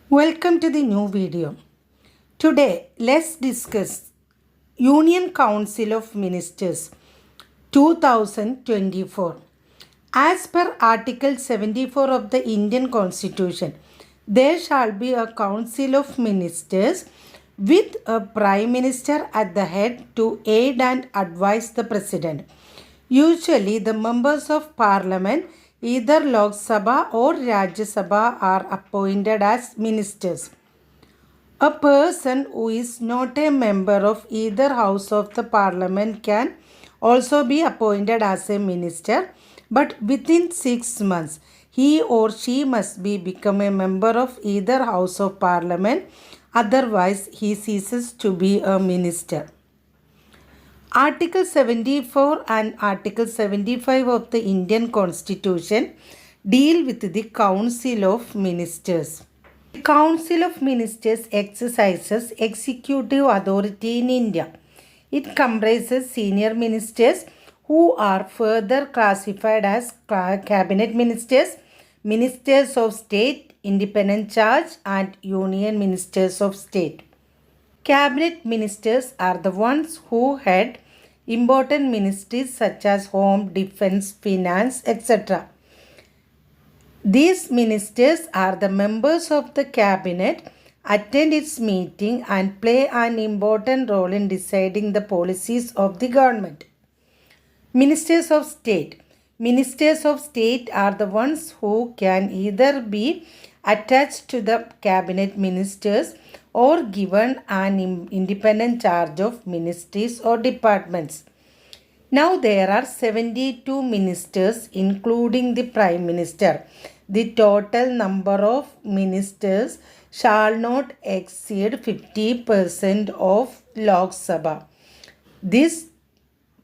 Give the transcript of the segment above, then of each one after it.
Welcome to the new video. Today, let's discuss Union Council of Ministers 2024. As per Article 74 of the Indian Constitution, there shall be a Council of Ministers with a Prime Minister at the head to aid and advise the President. Usually, the members of Parliament, either Lok Sabha or Rajya Sabha, are appointed as ministers. A person who is not a member of either house of the Parliament can also be appointed as a minister, but within 6 months he or she must become a member of either house of Parliament, otherwise he ceases to be a minister. Article 74 and Article 75 of the Indian Constitution deal with the Council of Ministers. The Council of Ministers exercises executive authority in India. It comprises senior ministers who are further classified as cabinet ministers, ministers of state, independent charge, and union ministers of state. Cabinet ministers are the ones who head important ministries such as home, defense, finance, etc. These ministers are the members of the cabinet, attend its meeting and play an important role in deciding the policies of the government. Ministers of state. Ministers of state are the ones who can either be attached to the cabinet ministers or given an independent charge of ministries or departments. Now there are 72 ministers including the Prime Minister. The total number of ministers shall not exceed 50% of Lok Sabha. This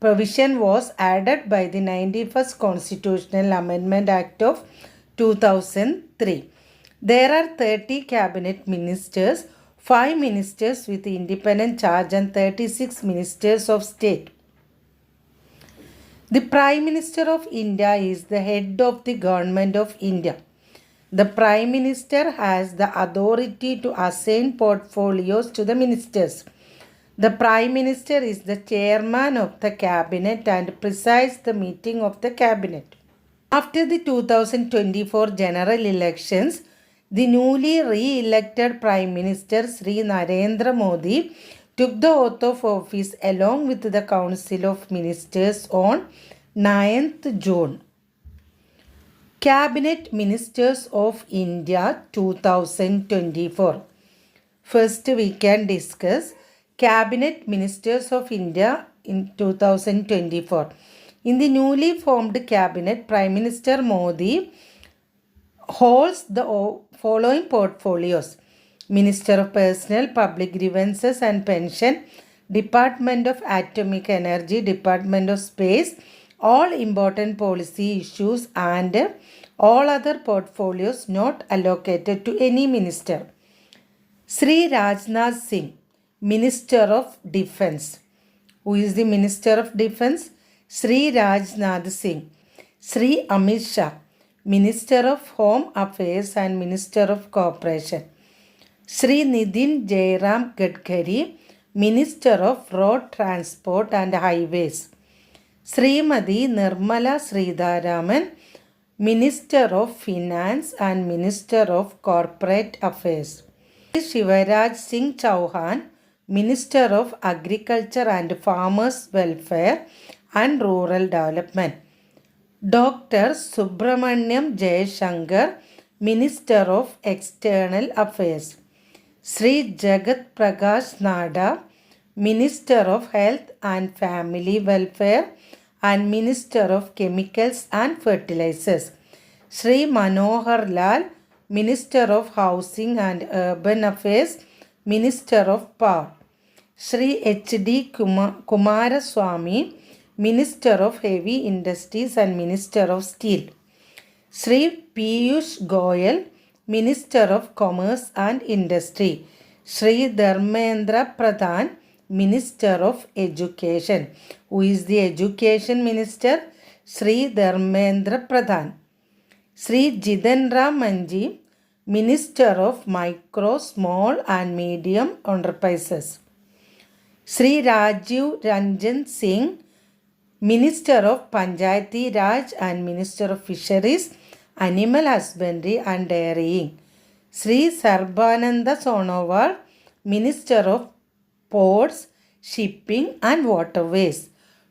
provision was added by the 91st Constitutional Amendment Act of 2003. There are 30 cabinet ministers, 5 ministers with independent charge and 36 ministers of state. The Prime Minister of India is the head of the Government of India. The Prime Minister has the authority to assign portfolios to the ministers. The Prime Minister is the chairman of the cabinet and presides the meeting of the cabinet. After the 2024 general elections, the newly re-elected Prime Minister Sri Narendra Modi took the oath of office along with the Council of Ministers on 9th June. Cabinet Ministers of India 2024. First, we can discuss Cabinet Ministers of India in 2024. In the newly formed cabinet, Prime Minister Modi holds the following portfolios: Minister of Personnel, Public Grievances and Pension, Department of Atomic Energy, Department of Space, all important policy issues and all other portfolios not allocated to any minister. Sri Rajnath Singh, Minister of Defense. Who is the Minister of Defense? Sri Rajnath Singh. Sri Amit Shah, Minister of Home Affairs and Minister of Cooperation. Sri Nitin Jairam Gadkari, Minister of Road Transport and Highways. Srimati Nirmala Sridharaman, Minister of Finance and Minister of Corporate Affairs. Shivaraj Singh Chauhan, Minister of Agriculture and Farmers Welfare and Rural Development. Dr. Subramaniam Jayashankar, Minister of External Affairs. Sri Jagat Prakash Nada, Minister of Health and Family Welfare and Minister of Chemicals and Fertilizers. Sri Manohar Lal, Minister of Housing and Urban Affairs, Minister of Power. Sri H.D. Kumaraswamy, Minister of Heavy Industries and Minister of Steel. Sri Piyush Goyal, Minister of Commerce and Industry. Sri Dharmendra Pradhan, Minister of Education. Who is the Education Minister? Sri Dharmendra Pradhan. Sri Jitendra Manji, Minister of Micro, Small and Medium Enterprises. Sri Rajiv Ranjan Singh, Minister of Panchayati Raj and Minister of Fisheries, Animal Husbandry and Dairying. Sri Sarbananda Sonowal, Minister of Ports, Shipping and Waterways.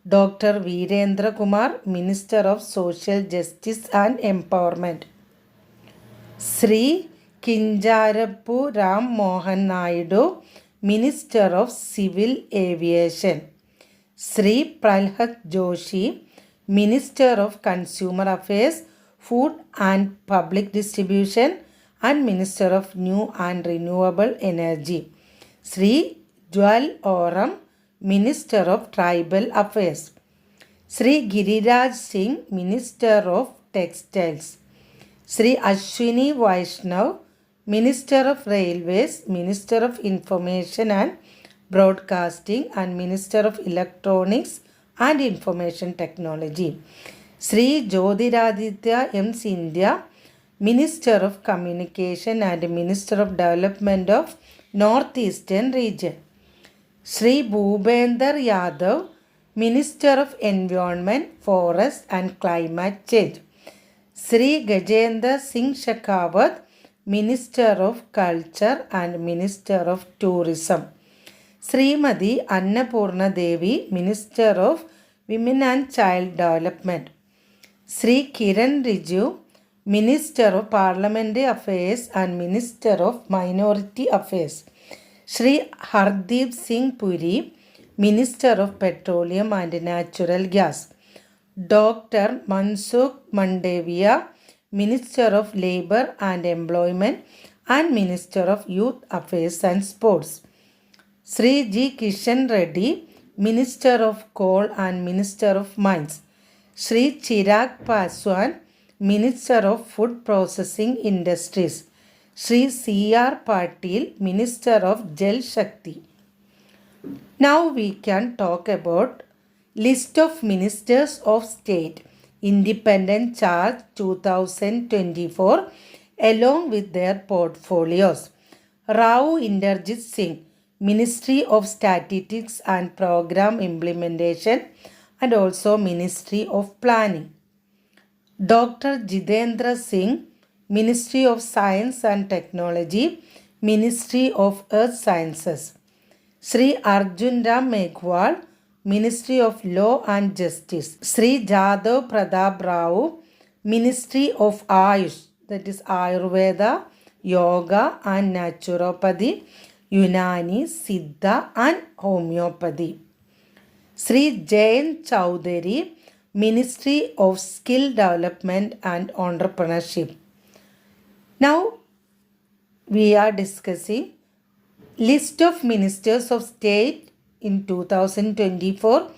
Dr. Virendra Kumar, Minister of Social Justice and Empowerment. Sri Kinjarapu Ram Mohan Naidu, Minister of Civil Aviation. Sri Pralhad Joshi, Minister of Consumer Affairs, Food and Public Distribution and Minister of New and Renewable Energy. Sri Jwal Oram, Minister of Tribal Affairs. Sri Giriraj Singh, Minister of Textiles. Sri Ashwini Vaishnav, Minister of Railways, Minister of Information and Broadcasting and Minister of Electronics and Information Technology. Sri Jyotiraditya M. Scindia, Minister of Communication and Minister of Development of Northeastern Region. Sri Bhupender Yadav, Minister of Environment, Forest and Climate Change. Sri Gajendra Singh Shekhawat, Minister of Culture and Minister of Tourism. Srimati Annapurna Devi, Minister of Women and Child Development. Sri Kiran Rijiju, Minister of Parliamentary Affairs and Minister of Minority Affairs. Sri Hardeep Singh Puri, Minister of Petroleum and Natural Gas. Dr. Mansukh Mandavia, Minister of Labour and Employment and Minister of Youth Affairs and Sports. Sri G. Kishan Reddy, Minister of Coal and Minister of Mines. Sri Chirag Paswan, Minister of Food Processing Industries. Sri C.R. Patil, Minister of Jal Shakti. Now we can talk about List of Ministers of State, Independent Charge 2024 along with their portfolios. Rao Inderjit Singh, Ministry of Statistics and Program Implementation and also Ministry of Planning. Dr. Jitendra Singh, Ministry of Science and Technology, Ministry of Earth Sciences. Sri Arjun Ram Meghwal, Ministry of Law and Justice. Sri Jadhav Pratap Rao, Ministry of Ayush, that is Ayurveda, Yoga and Naturopathy, Unani, Siddha and Homeopathy. Sri Jayant Chowdhury, Ministry of Skill Development and Entrepreneurship. Now we are discussing List of Ministers of State in 2024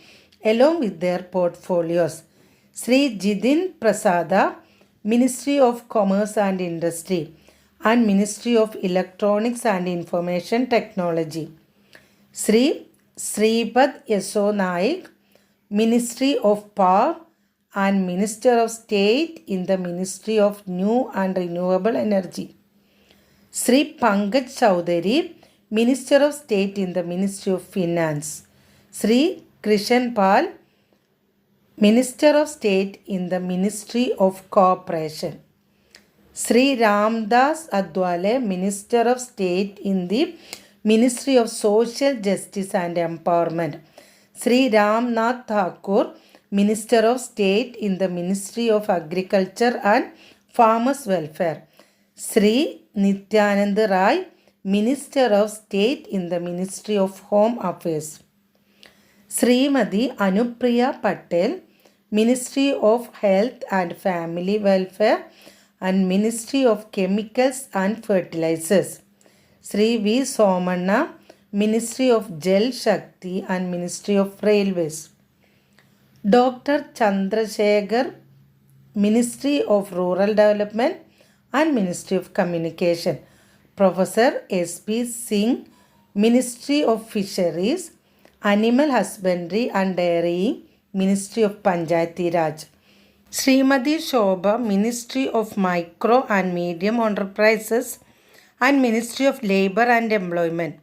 along with their portfolios. Sri Jidin Prasada, Ministry of Commerce and Industry and Ministry of Electronics and Information Technology. Sri Sripad Yeso Naik, Ministry of Power and Minister of State in the Ministry of New and Renewable Energy. Sri Pankaj Chowdhury, Minister of State in the Ministry of Finance. Sri Krishan Pal, Minister of State in the Ministry of Cooperation. Sri Ramdas Adwale, Minister of State in the Ministry of Social Justice and Empowerment. Sri Ramnath Thakur, Minister of State in the Ministry of Agriculture and Farmers Welfare. Sri Nityanand Rai, Minister of State in the Ministry of Home Affairs. Srimati Anupriya Patel, Ministry of Health and Family Welfare and Ministry of Chemicals and Fertilizers. Sri V. Somanna, Ministry of Jal Shakti and Ministry of Railways. Dr. Chandrasekhar, Ministry of Rural Development and Ministry of Communication. Professor S.P. Singh, Ministry of Fisheries, Animal Husbandry and Dairying, Ministry of Panchayati Raj. Srimati Shobha, Ministry of Micro and Medium Enterprises and Ministry of Labour and Employment.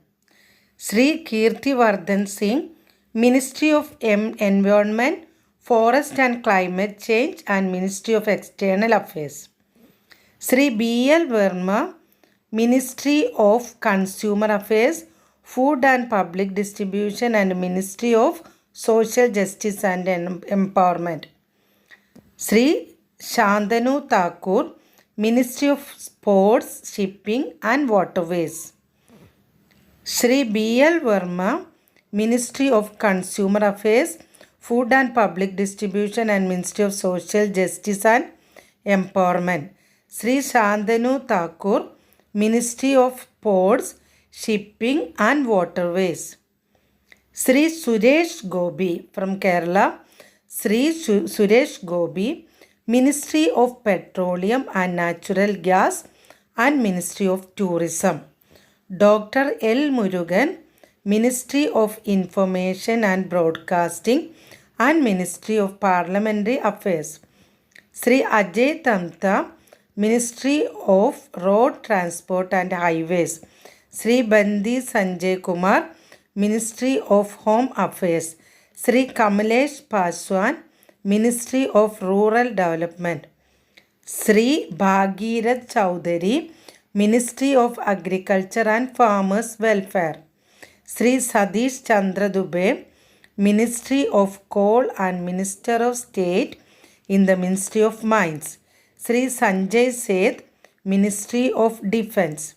Sri Kirti Vardhan Singh, Ministry of Environment, Forest and Climate Change and Ministry of External Affairs. Sri B.L. Verma, Ministry of Consumer Affairs, Food and Public Distribution and Ministry of Social Justice and Empowerment. Sri Shantanu Thakur, Ministry of Sports, Shipping and Waterways. Sri B.L. Verma, Ministry of Consumer Affairs, Food and Public Distribution and Ministry of Social Justice and Empowerment. Sri Shantanu Thakur, Ministry of Ports, Shipping and Waterways. Sri Suresh Gopi from Kerala, Sri Suresh Gopi, Ministry of Petroleum and Natural Gas and Ministry of Tourism. Dr. L. Murugan, Ministry of Information and Broadcasting and Ministry of Parliamentary Affairs. Sri Ajay Tamta, Ministry of Road Transport and Highways. Sri Bandi Sanjay Kumar, Ministry of Home Affairs. Sri Kamalesh Paswan, Ministry of Rural Development. Sri Bhagirath Chowdhury, Ministry of Agriculture and Farmers Welfare. Sri Satish Chandra Dubey, Ministry of Coal and Minister of State in the Ministry of Mines. Sri Sanjay Seth, Ministry of Defence.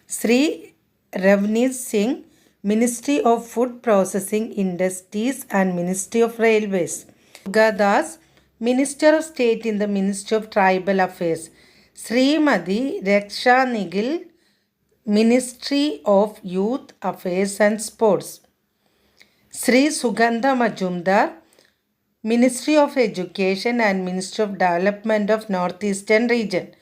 Sri Ravneet Singh, Ministry of Food Processing Industries and Ministry of Railways. Durga Das, Minister of State in the Ministry of Tribal Affairs. Srimati Raksha Nigil, Ministry of Youth Affairs and Sports. Sri Sugandha Majumdar, Ministry of Education and Ministry of Development of Northeastern Region.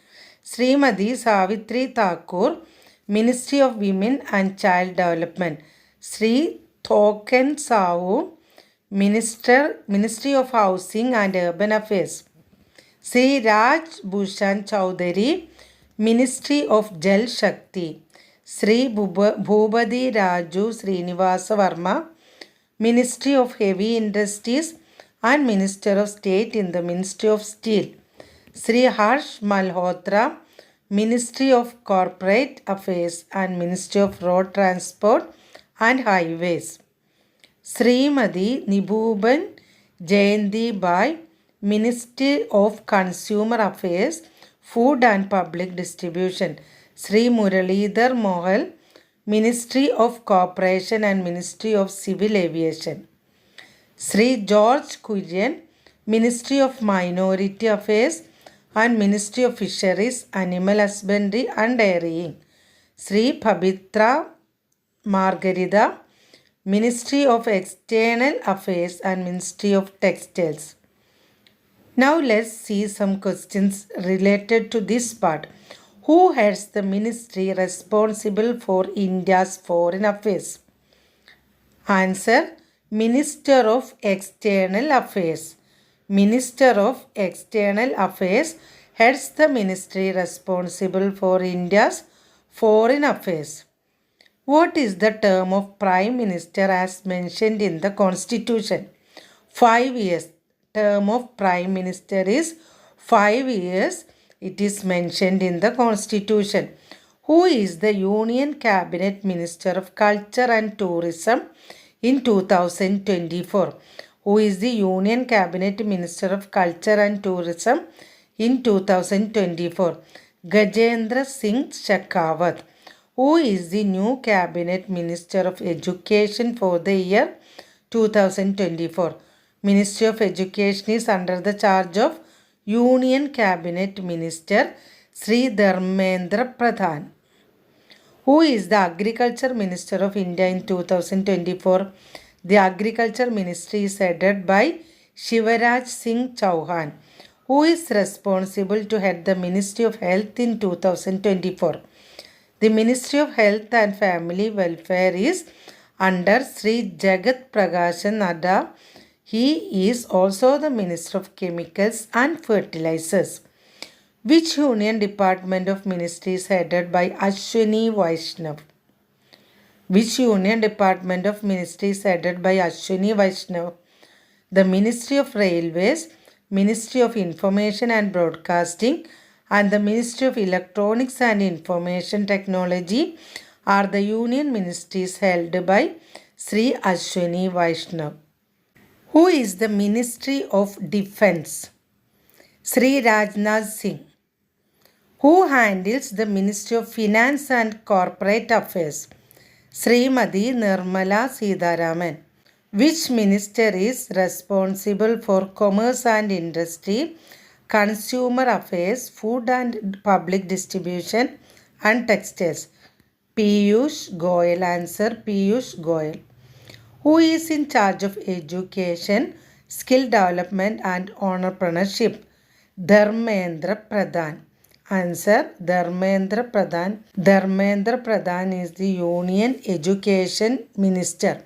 Srimati Savitri Thakur, Ministry of Women and Child Development. Sri Thoken Sahu, Ministry of Housing and Urban Affairs. Sri Raj Bhushan Chowdhury, Ministry of Jal Shakti. Sri Bhubadi Raju Srinivasa Varma, Ministry of Heavy Industries and Minister of State in the Ministry of Steel. Sri Harsh Malhotra, Ministry of Corporate Affairs and Ministry of Road Transport and Highways. Srimati Nibhuban Jayanti Bai, Ministry of Consumer Affairs, Food and Public Distribution. Sri Muralidhar Mohal, Ministry of Cooperation and Ministry of Civil Aviation. Sri George Kurian, Ministry of Minority Affairs and Ministry of Fisheries, Animal Husbandry and Dairying. Sri Pabitra Margarida, Ministry of External Affairs and Ministry of Textiles. Now let's see some questions related to this part. Who heads the ministry responsible for India's foreign affairs? Answer: Minister of External Affairs. Minister of External Affairs heads the ministry responsible for India's foreign affairs. What is the term of Prime Minister as mentioned in the Constitution? 5 years. Term of Prime Minister is 5 years. It is mentioned in the Constitution. Who is the Union Cabinet Minister of Culture and Tourism in 2024? Who is the Union Cabinet Minister of Culture and Tourism in 2024? Gajendra Singh Shekhawat. Who is the new Cabinet Minister of Education for the year 2024? Ministry of Education is under the charge of Union Cabinet Minister Sri Dharmendra Pradhan. Who is the Agriculture Minister of India in 2024? The Agriculture Ministry is headed by Shivaraj Singh Chauhan. Who is responsible to head the Ministry of Health in 2024? The Ministry of Health and Family Welfare is under Sri Jagat Prakashan Nadda. He is also the Minister of Chemicals and Fertilizers. Which Union Department of Ministry is headed by Ashwini Vaishnav? Which Union Department of Ministry is headed by Ashwini Vaishnav? The Ministry of Railways, Ministry of Information and Broadcasting, and the Ministry of Electronics and Information Technology are the union ministries held by Sri Ashwini Vaishnav. Who is the Ministry of Defense? Sri Rajnath Singh. Who handles the Ministry of Finance and Corporate Affairs? Srimati Nirmala Sitharaman. Which minister is responsible for Commerce and Industry, Consumer Affairs, Food and Public Distribution, and Textiles? Piyush Goyal. Answer Piyush Goyal. Who is in charge of education, skill development and entrepreneurship? Dharmendra Pradhan. Answer Dharmendra Pradhan. Dharmendra Pradhan is the Union Education Minister.